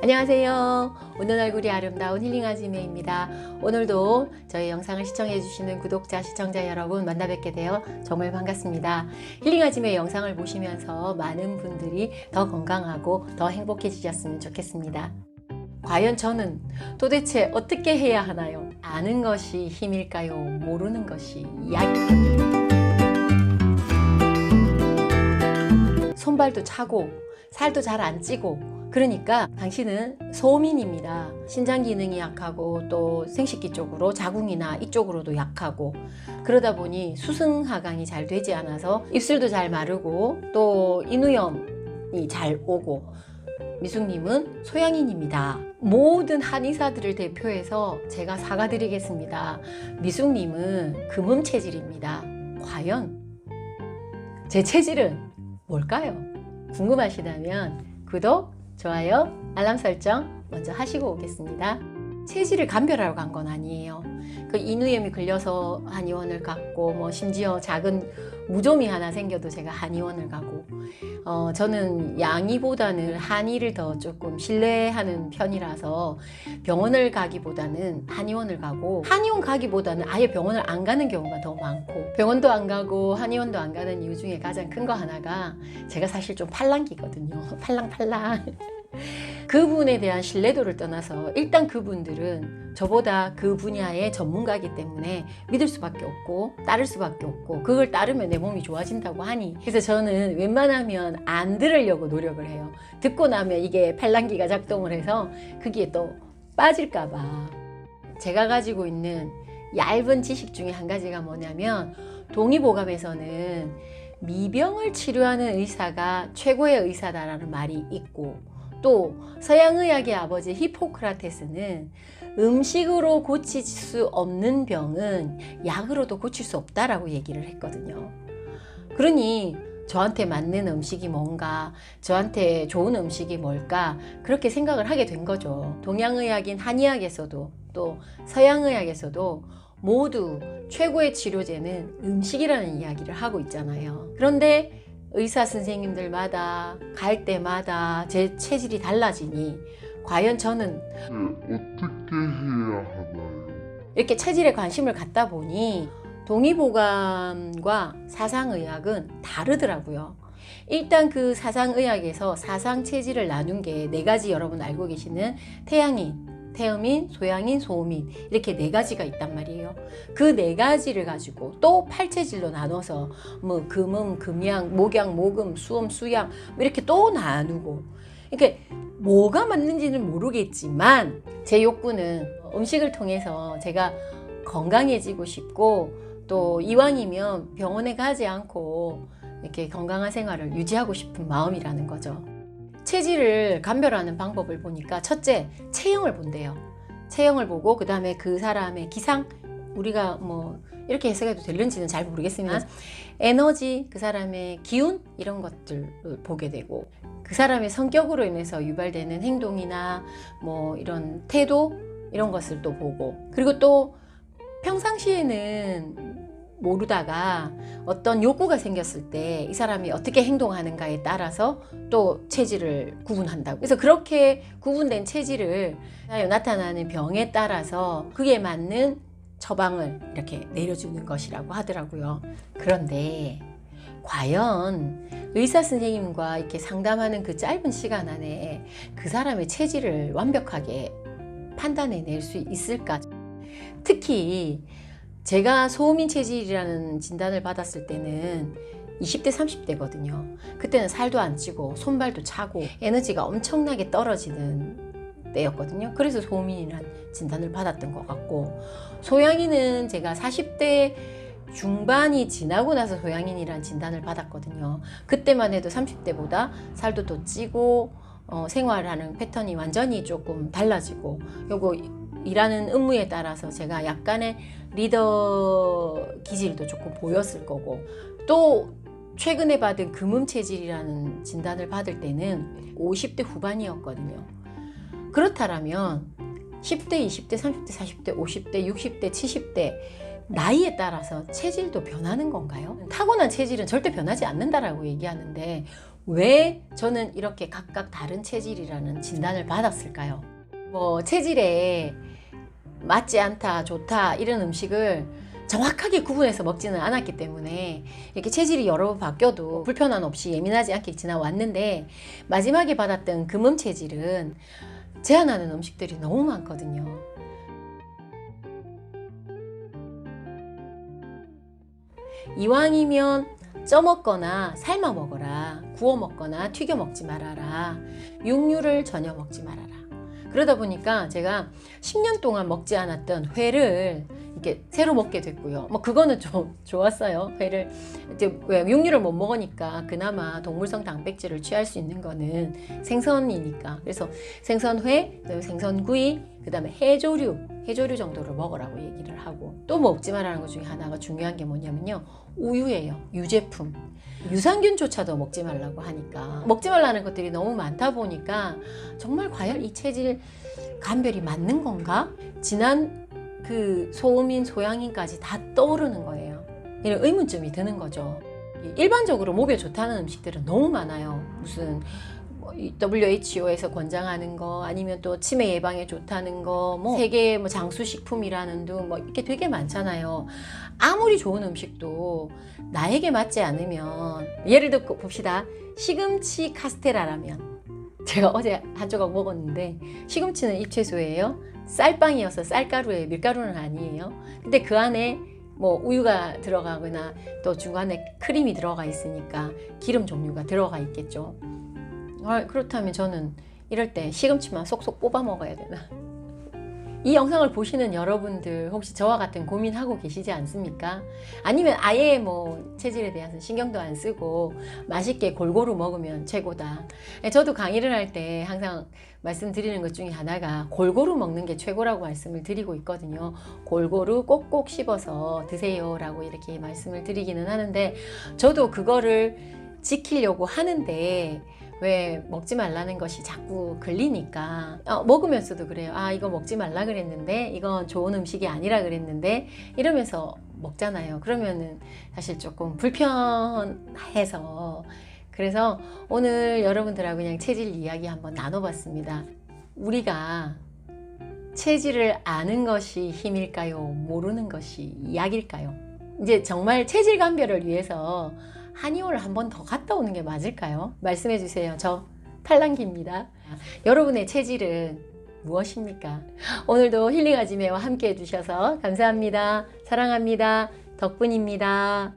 안녕하세요. 웃는 얼굴이 아름다운 힐링 아지매입니다. 오늘도 저희 영상을 시청해 주시는 구독자, 시청자 여러분 만나 뵙게 되어 정말 반갑습니다. 힐링 아지매 영상을 보시면서 많은 분들이 더 건강하고 더 행복해지셨으면 좋겠습니다. 과연 저는 도대체 어떻게 해야 하나요? 아는 것이 힘일까요? 모르는 것이 약일까요? 손발도 차고 살도 잘 안 찌고, 그러니까 당신은 소민입니다. 신장 기능이 약하고 또 생식기 쪽으로 자궁이나 이쪽으로도 약하고, 그러다 보니 수승하강이 잘 되지 않아서 입술도 잘 마르고 또 인후염이 잘 오고, 미숙님은 소양인입니다. 모든 한의사들을 대표해서 제가 사과드리겠습니다. 미숙님은 금음 체질입니다. 과연 제 체질은 뭘까요? 궁금하시다면 구독, 좋아요, 알람 설정 먼저 하시고 오겠습니다. 체질을 감별하러 간 건 아니에요. 그 인후염이 걸려서 한의원을 갔고, 뭐 심지어 작은 무좀이 하나 생겨도 제가 한의원을 가고, 저는 양의보다는 한의를 더 조금 신뢰하는 편이라서 병원을 가기보다는 한의원을 가고, 한의원 가기보다는 아예 병원을 안 가는 경우가 더 많고, 병원도 안 가고 한의원도 안 가는 이유 중에 가장 큰 거 하나가 제가 사실 좀 팔랑귀거든요. 팔랑팔랑. 그분에 대한 신뢰도를 떠나서 일단 그분들은 저보다 그 분야의 전문가이기 때문에 믿을 수밖에 없고 따를 수밖에 없고, 그걸 따르면 내 몸이 좋아진다고 하니, 그래서 저는 웬만하면 안 들으려고 노력을 해요. 듣고 나면 이게 팔랑귀가 작동을 해서 거기에 또 빠질까 봐. 제가 가지고 있는 얇은 지식 중에 한 가지가 뭐냐면, 동의보감에서는 미병을 치료하는 의사가 최고의 의사다라는 말이 있고, 또 서양의학의 아버지 히포크라테스는 음식으로 고칠 수 없는 병은 약으로도 고칠 수 없다라고 얘기를 했거든요. 그러니 저한테 맞는 음식이 뭔가, 저한테 좋은 음식이 뭘까, 그렇게 생각을 하게 된 거죠. 동양의학인 한의학에서도 또 서양의학에서도 모두 최고의 치료제는 음식이라는 이야기를 하고 있잖아요. 그런데 의사 선생님들마다 갈 때마다 제 체질이 달라지니 과연 저는 어떻게 해야 하나요? 이렇게 체질에 관심을 갖다 보니 동의보감과 사상의학은 다르더라고요. 일단 그 사상의학에서 사상체질을 나눈 게 네 가지, 여러분 알고 계시는 태양인, 태음인, 소양인, 소음인, 이렇게 네 가지가 있단 말이에요. 그 네 가지를 가지고 또 8체질로 나눠서 뭐 금음, 금양, 목양, 모금, 수음, 수양 이렇게 또 나누고, 이렇게 뭐가 맞는지는 모르겠지만 제 욕구는 음식을 통해서 제가 건강해지고 싶고, 또 이왕이면 병원에 가지 않고 이렇게 건강한 생활을 유지하고 싶은 마음이라는 거죠. 체질을 감별하는 방법을 보니까, 첫째, 체형을 본대요. 체형을 보고 그 다음에 그 사람의 기상, 우리가 뭐 이렇게 해석해도 되는지는 잘 모르겠습니다. 에너지, 그 사람의 기운, 이런 것들을 보게 되고, 그 사람의 성격으로 인해서 유발되는 행동이나 뭐 이런 태도, 이런 것을 또 보고, 그리고 또 평상시에는 모르다가 어떤 욕구가 생겼을 때 이 사람이 어떻게 행동하는가에 따라서 또 체질을 구분한다고. 그래서 그렇게 구분된 체질을 나타나는 병에 따라서 그에 맞는 처방을 이렇게 내려주는 것이라고 하더라고요. 그런데 과연 의사 선생님과 이렇게 상담하는 그 짧은 시간 안에 그 사람의 체질을 완벽하게 판단해낼 수 있을까? 특히 제가 소음인 체질이라는 진단을 받았을 때는 20대, 30대거든요. 그때는 살도 안 찌고 손발도 차고 에너지가 엄청나게 떨어지는 때였거든요. 그래서 소음인이라는 진단을 받았던 것 같고, 소양인은 제가 40대 중반이 지나고 나서 소양인이라는 진단을 받았거든요. 그때만 해도 30대보다 살도 더 찌고 생활하는 패턴이 완전히 조금 달라지고, 요거 일하는 업무에 따라서 제가 약간의 리더 기질도 조금 보였을 거고, 또 최근에 받은 금음 체질이라는 진단을 받을 때는 50대 후반이었거든요. 그렇다면 10대, 20대, 30대, 40대, 50대, 60대, 70대 나이에 따라서 체질도 변하는 건가요? 타고난 체질은 절대 변하지 않는다라고 얘기하는데 왜 저는 이렇게 각각 다른 체질이라는 진단을 받았을까요? 뭐 체질에 맞지 않다, 좋다 이런 음식을 정확하게 구분해서 먹지는 않았기 때문에 이렇게 체질이 여러 번 바뀌어도 불편함 없이 예민하지 않게 지나왔는데, 마지막에 받았던 금음 체질은 제한하는 음식들이 너무 많거든요. 이왕이면 쪄 먹거나 삶아 먹어라, 구워 먹거나 튀겨 먹지 말아라, 육류를 전혀 먹지 말아라. 그러다 보니까 제가 10년 동안 먹지 않았던 회를 이렇게 새로 먹게 됐고요. 뭐 그거는 좀 좋았어요. 회를 이제 왜 육류를 못 먹으니까 그나마 동물성 단백질을 취할 수 있는 거는 생선이니까. 그래서 생선회, 생선구이, 그다음에 해조류 정도를 먹으라고 얘기를 하고, 또 먹지 말라는 것 중에 하나가 중요한 게 뭐냐면요, 우유예요. 유제품. 유산균조차도 먹지 말라고 하니까, 먹지 말라는 것들이 너무 많다 보니까 정말 과연 이 체질 감별이 맞는 건가? 지난 그 소음인 소양인까지 다 떠오르는 거예요. 이런 의문점이 드는 거죠. 일반적으로 목에 좋다는 음식들은 너무 많아요. 무슨 WHO에서 권장하는 거, 아니면 또 치매 예방에 좋다는 거, 뭐 세계 뭐 장수식품이라는 등 뭐 이렇게 되게 많잖아요. 아무리 좋은 음식도 나에게 맞지 않으면, 예를 들어 봅시다. 시금치 카스테라라면, 제가 어제 한 조각 먹었는데 시금치는 잎채소예요. 쌀빵이어서 쌀가루예요. 밀가루는 아니에요. 근데 그 안에 뭐 우유가 들어가거나 또 중간에 크림이 들어가 있으니까 기름 종류가 들어가 있겠죠. 그렇다면 저는 이럴 때 시금치만 쏙쏙 뽑아 먹어야 되나? 이 영상을 보시는 여러분들 혹시 저와 같은 고민하고 계시지 않습니까? 아니면 아예 뭐 체질에 대해서 신경도 안 쓰고 맛있게 골고루 먹으면 최고다. 저도 강의를 할 때 항상 말씀드리는 것 중에 하나가 골고루 먹는 게 최고라고 말씀을 드리고 있거든요. 골고루 꼭꼭 씹어서 드세요 라고 이렇게 말씀을 드리기는 하는데, 저도 그거를 지키려고 하는데 왜 먹지 말라는 것이 자꾸 걸리니까 먹으면서도 그래요. 아, 이거 먹지 말라 그랬는데, 이건 좋은 음식이 아니라 그랬는데, 이러면서 먹잖아요. 그러면은 사실 조금 불편해서, 그래서 오늘 여러분들하고 그냥 체질 이야기 한번 나눠봤습니다. 우리가 체질을 아는 것이 힘일까요? 모르는 것이 약일까요? 이제 정말 체질 감별을 위해서 한의원을 한 번 더 갔다 오는 게 맞을까요? 말씀해 주세요. 저 팔랑귀입니다. 여러분의 체질은 무엇입니까? 오늘도 힐링 아지매와 함께 해주셔서 감사합니다. 사랑합니다. 덕분입니다.